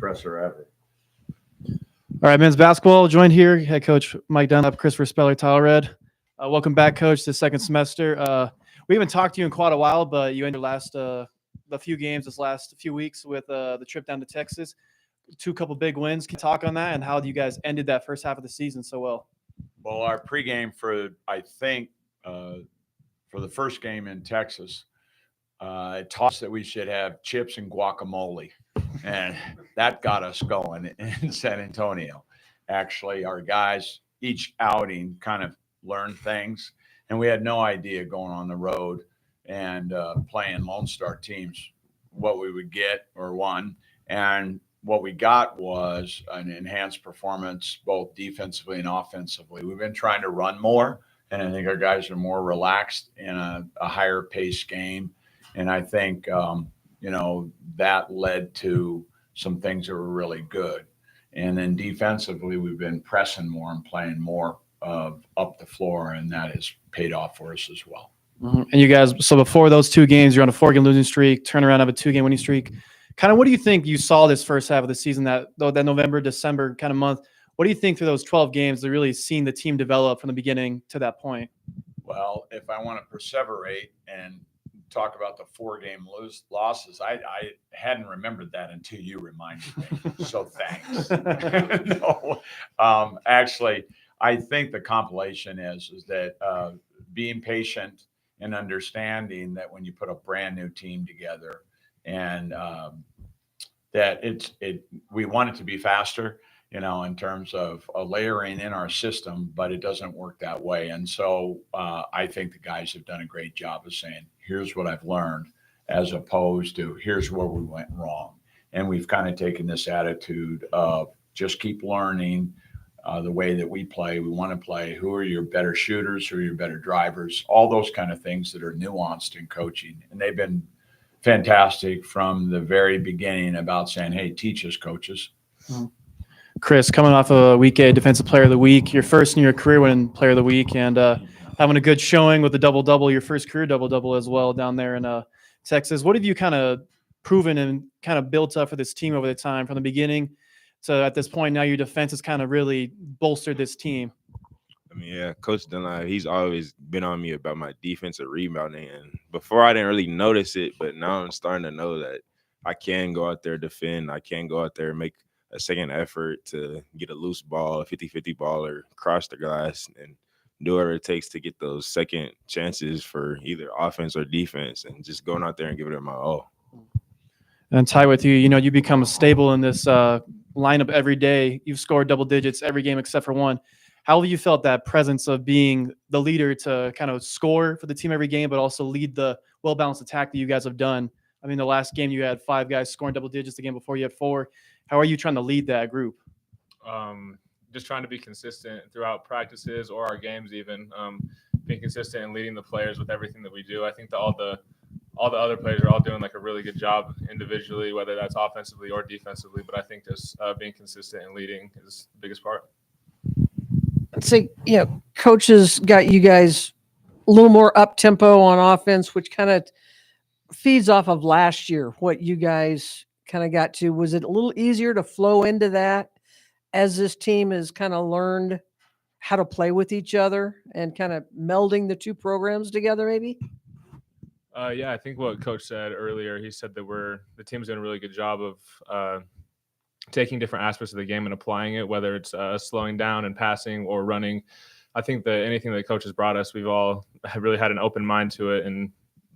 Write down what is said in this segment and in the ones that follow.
presser ever. All right, men's basketball joined here. Head coach Mike Dunlap, Christopher Speller, Tyler Red. Welcome back, coach, to the second semester. We haven't talked to you in quite a while, but you ended the few games this last few weeks with the trip down to Texas. Couple big wins. Can you talk on that and how you guys ended that first half of the season so well? Well, our pregame for the first game in Texas, it taught us that we should have chips and guacamole, and that got us going in San Antonio. Actually, our guys each outing kind of learned things, and we had no idea going on the road and playing Lone Star teams what we would get or won. And what we got was an enhanced performance both defensively and offensively. We've been trying to run more, and I think our guys are more relaxed in a higher pace game. And I think, that led to some things that were really good. And then defensively, we've been pressing more and playing more up the floor, and that has paid off for us as well. Mm-hmm. And you guys, so before those two games, you're on a 4-game losing streak, turn around, have a 2-game winning streak. Kind of what do you think you saw this first half of the season, that November, December kind of month? What do you think through those 12 games that really seen the team develop from the beginning to that point? Well, if I want to perseverate and talk about the 4-game losses, I hadn't remembered that until you reminded me. So thanks. No, actually, I think the compilation is that being patient and understanding that when you put a brand new team together, and that we want it to be faster, in terms of layering in our system, but it doesn't work that way. And so I think the guys have done a great job of saying, here's what I've learned, as opposed to here's where we went wrong. And we've kind of taken this attitude of just keep learning the way that we play. We want to play. Who are your better shooters? Who are your better drivers? All those kind of things that are nuanced in coaching. And they've been fantastic from the very beginning about saying, hey, teach us, coaches. Mm-hmm. Chris, coming off a Week 8 Defensive Player of the Week, your first in your career winning Player of the Week, and having a good showing with the double-double, your first career double-double as well down there in Texas. What have you kind of proven and kind of built up for this team over the time from the beginning to at this point now your defense has kind of really bolstered this team? I mean, yeah, Coach Dunlap, he's always been on me about my defensive rebounding. And before I didn't really notice it, but now I'm starting to know that I can go out there, defend. I can go out there and make a second effort to get a loose ball, a 50-50 ball, or cross the glass, and do whatever it takes to get those second chances for either offense or defense, and just going out there and giving it my all. And Ty, with you, you become a stable in this lineup every day. You've scored double digits every game except for one. How have you felt that presence of being the leader to kind of score for the team every game, but also lead the well-balanced attack that you guys have done? I mean, the last game you had 5 guys scoring double digits. The game before you had 4. How are you trying to lead that group? Just trying to be consistent throughout practices or our games, even being consistent and leading the players with everything that we do. I think that all the other players are all doing like a really good job individually, whether that's offensively or defensively. But I think just being consistent and leading is the biggest part. I'd say, coaches got you guys a little more up tempo on offense, which kind of feeds off of last year. What you guys kind of got to, was it a little easier to flow into that as this team has kind of learned how to play with each other and kind of melding the two programs together, maybe? Yeah, I think what Coach said earlier, he said that the team's doing a really good job of taking different aspects of the game and applying it, whether it's slowing down and passing or running. I think that anything that Coach has brought us, we've all really had an open mind to it and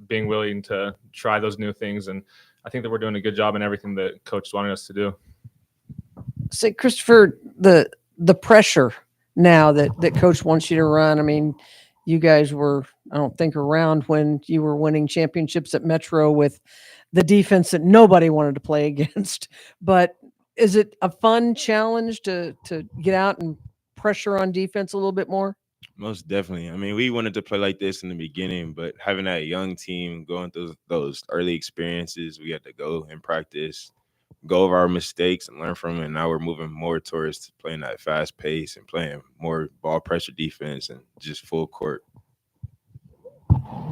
being willing to try those new things. And I think that we're doing a good job in everything that Coach is wanting us to do. Say, Christopher, the pressure now that Coach wants you to run. I mean, you guys were, I don't think, around when you were winning championships at Metro with the defense that nobody wanted to play against. But is it a fun challenge to get out and pressure on defense a little bit more? Most definitely. I mean, we wanted to play like this in the beginning, but having that young team going through those early experiences, we had to go and practice, go over our mistakes and learn from it. And now we're moving more towards playing that fast pace and playing more ball pressure defense and just full court.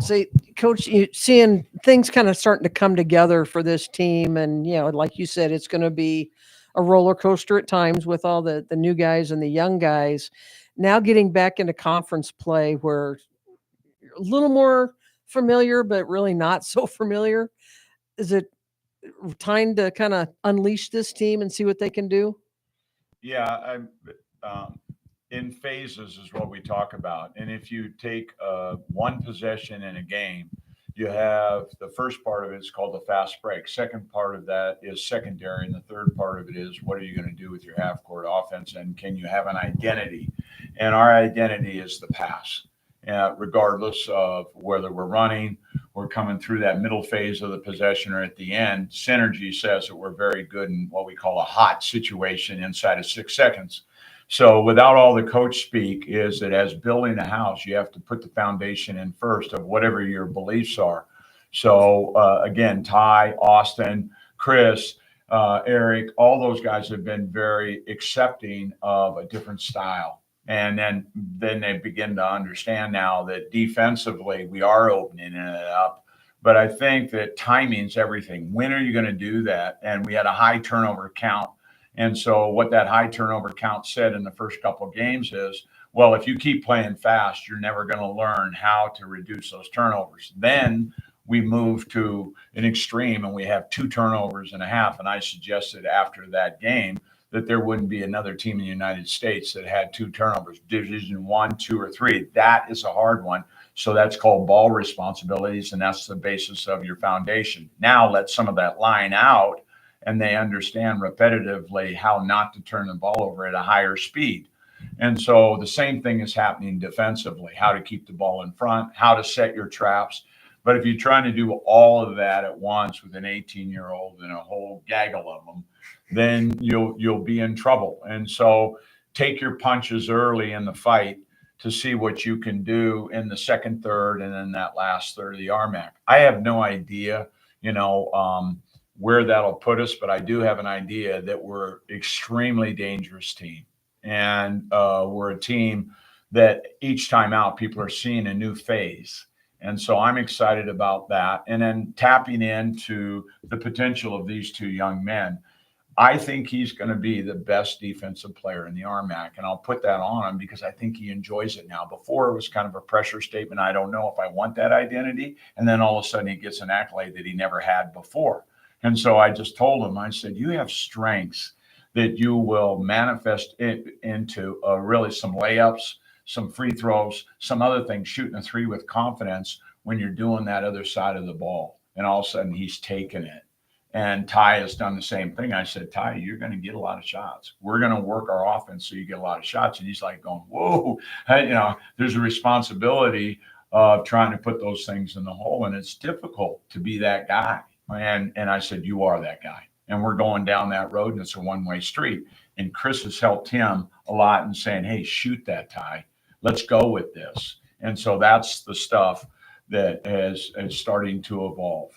See, Coach, you seeing things kind of starting to come together for this team. And, like you said, it's going to be a roller coaster at times with all the new guys and the young guys. Now getting back into conference play where you're a little more familiar, but really not so familiar. Is it time to kind of unleash this team and see what they can do? Yeah, I'm in phases is what we talk about. And if you take one possession in a game, you have the first part of it is called the fast break. Second part of that is secondary, and the third part of it is what are you going to do with your half court offense, and can you have an identity? And our identity is the pass. Regardless of whether we're running, we're coming through that middle phase of the possession or at the end, synergy says that we're very good in what we call a hot situation inside of 6 seconds. So without all the coach speak is that as building a house, you have to put the foundation in first of whatever your beliefs are. So again, Ty, Austin, Chris, Eric, all those guys have been very accepting of a different style. And then they begin to understand now that defensively we are opening it up. But I think that timing's everything. When are you going to do that? And we had a high turnover count. And so what that high turnover count said in the first couple of games is, well, if you keep playing fast, you're never going to learn how to reduce those turnovers. Then we move to an extreme and we have 2 turnovers and a half. And I suggested after that game that there wouldn't be another team in the United States that had 2 turnovers, Division 1, 2, or 3. That is a hard one. So that's called ball responsibilities, and that's the basis of your foundation. Now let some of that line out, and they understand repetitively how not to turn the ball over at a higher speed. And so the same thing is happening defensively, how to keep the ball in front, how to set your traps. But if you're trying to do all of that at once with an 18-year-old and a whole gaggle of them, then you'll be in trouble. And so take your punches early in the fight to see what you can do in the second, third, and then that last third of the RMAC. I have no idea, where that'll put us, but I do have an idea that we're extremely dangerous team. And we're a team that each time out, people are seeing a new phase. And so I'm excited about that. And then tapping into the potential of these 2 young men. I think he's going to be the best defensive player in the RMAC, and I'll put that on him because I think he enjoys it now. Before, it was kind of a pressure statement. I don't know if I want that identity. And then all of a sudden he gets an accolade that he never had before. And so I just told him, I said, you have strengths that you will manifest into really some layups, some free throws, some other things, shooting a 3 with confidence when you're doing that other side of the ball. And all of a sudden he's taken it. And Ty has done the same thing. I said, Ty, you're going to get a lot of shots. We're going to work our offense so you get a lot of shots. And he's like going, whoa, there's a responsibility of trying to put those things in the hole. And it's difficult to be that guy. And I said, you are that guy. And we're going down that road, and it's a one-way street. And Chris has helped him a lot in saying, hey, shoot that, Ty. Let's go with this. And so that's the stuff that is starting to evolve.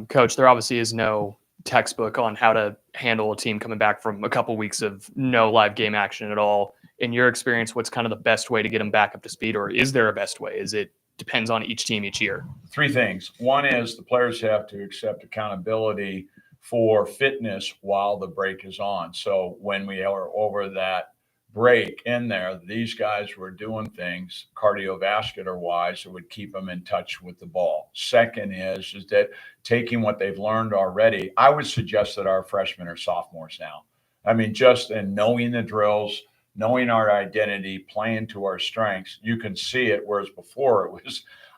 Coach, there obviously is no textbook on how to handle a team coming back from a couple weeks of no live game action at all. In your experience, what's kind of the best way to get them back up to speed, or is there a best way? Is it depends on each team each year? 3 things. One is the players have to accept accountability for fitness while the break is on. So when we are over that break in there, these guys were doing things cardiovascular wise that would keep them in touch with the ball. Second is that taking what they've learned already, I would suggest that our freshmen are sophomores now. I mean, just in knowing the drills, knowing our identity, playing to our strengths, you can see it. Whereas before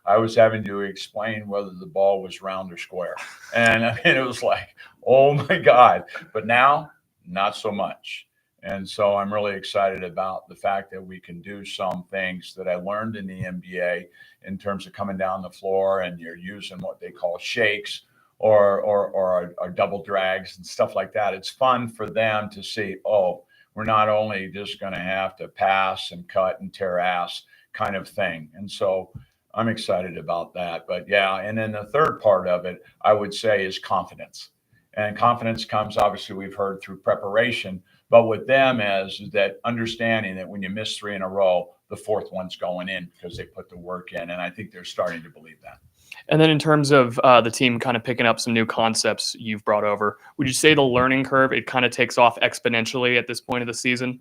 I was having to explain whether the ball was round or square. And I mean, it was like, oh my God. But now, not so much. And so I'm really excited about the fact that we can do some things that I learned in the NBA in terms of coming down the floor and you're using what they call shakes or double drags and stuff like that. It's fun for them to see, oh, we're not only just going to have to pass and cut and tear ass kind of thing. And so I'm excited about that. But yeah, and then the third part of it, I would say, is confidence. And confidence comes, obviously, we've heard through preparation, but with them is that understanding that when you miss 3 in a row, the 4th one's going in because they put the work in. And I think they're starting to believe that. And then in terms of the team kind of picking up some new concepts you've brought over, would you say the learning curve, it kind of takes off exponentially at this point of the season?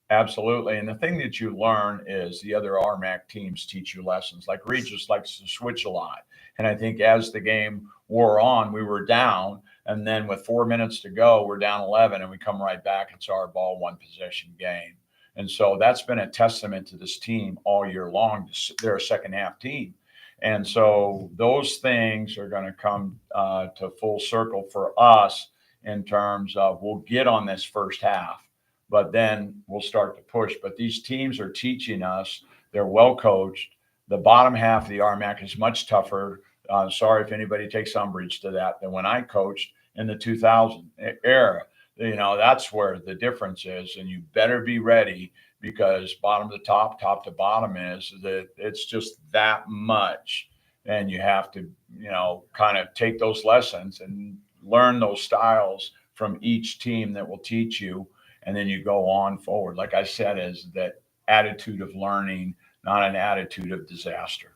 Absolutely. And the thing that you learn is the other RMAC teams teach you lessons. Like Regis likes to switch a lot. And I think as the game wore on, we were down. And then with 4 minutes to go, we're down 11 and we come right back. It's our ball, one possession game. And so that's been a testament to this team all year long. They're a second half team. And so those things are going to come to full circle for us in terms of we'll get on this first half, but then we'll start to push. But these teams are teaching us, they're well coached. The bottom half of the RMAC is much tougher. Sorry if anybody takes umbrage to that, than when I coached in the 2000 era. You know, that's where the difference is. And you better be ready, because bottom to top, top to bottom is that it's just that much. And you have to, you know, kind of take those lessons and learn those styles from each team that will teach you. And then you go on forward. Like I said, is that attitude of learning, not an attitude of disaster.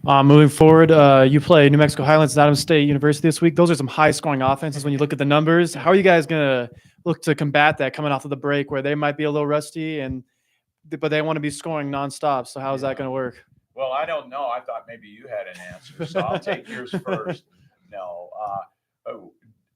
Moving forward, you play New Mexico Highlands and Adams State University this week. Those are some high-scoring offenses when you look at the numbers. How are you guys going to look to combat that coming off of the break, where they might be a little rusty, but they want to be scoring nonstop? So how is that going to work? Well, I don't know. I thought maybe you had an answer, so I'll take yours first. No,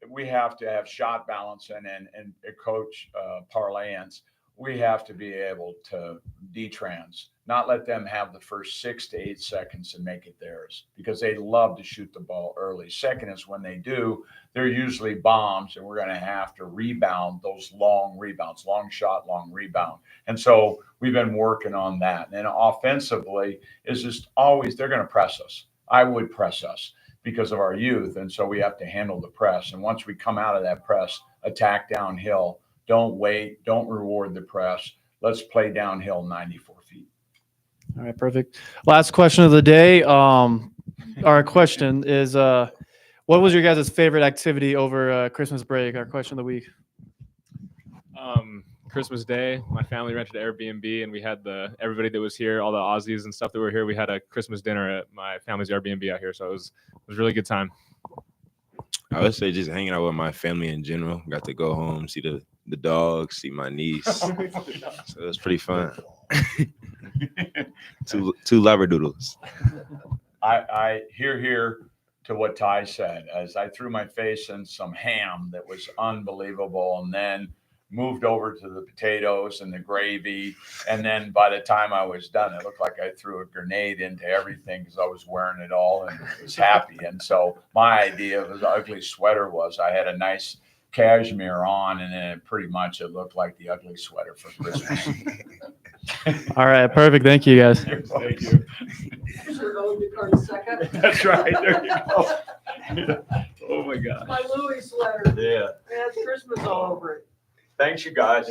we have to have shot balance and coach parlayance. We have to be able to detrans, not let them have the first 6 to 8 seconds and make it theirs, because they love to shoot the ball early. Second is when they do, they're usually bombs, and we're going to have to rebound those long rebounds, long shot, long rebound. And so we've been working on that. And offensively is just always, they're going to press us. I would press us because of our youth. And so we have to handle the press. And once we come out of that press, attack downhill. Don't wait. Don't reward the press. Let's play downhill 94 feet. All right, perfect. Last question of the day. Our question is, what was your guys' favorite activity over Christmas break? Our question of the week. Christmas Day, my family rented an Airbnb, and we had everybody that was here, all the Aussies and stuff that were here. We had a Christmas dinner at my family's Airbnb out here, so it was a really good time. I would say just hanging out with my family in general. Got to go home, see the dogs, see my niece. So it was pretty fun. two labradoodles. I hear to what Ty said, as I threw my face in some ham that was unbelievable, and then moved over to the potatoes and the gravy. And then by the time I was done, it looked like I threw a grenade into everything, because I was wearing it all and was happy. And so my idea of the ugly sweater was I had a nice cashmere on, and then pretty much it looked like the ugly sweater for Christmas. All right, perfect. Thank you, guys. Thank you. That's right. There you go. Oh my God. My Louis sweater. Yeah. It has Christmas all over it. Thanks, you guys.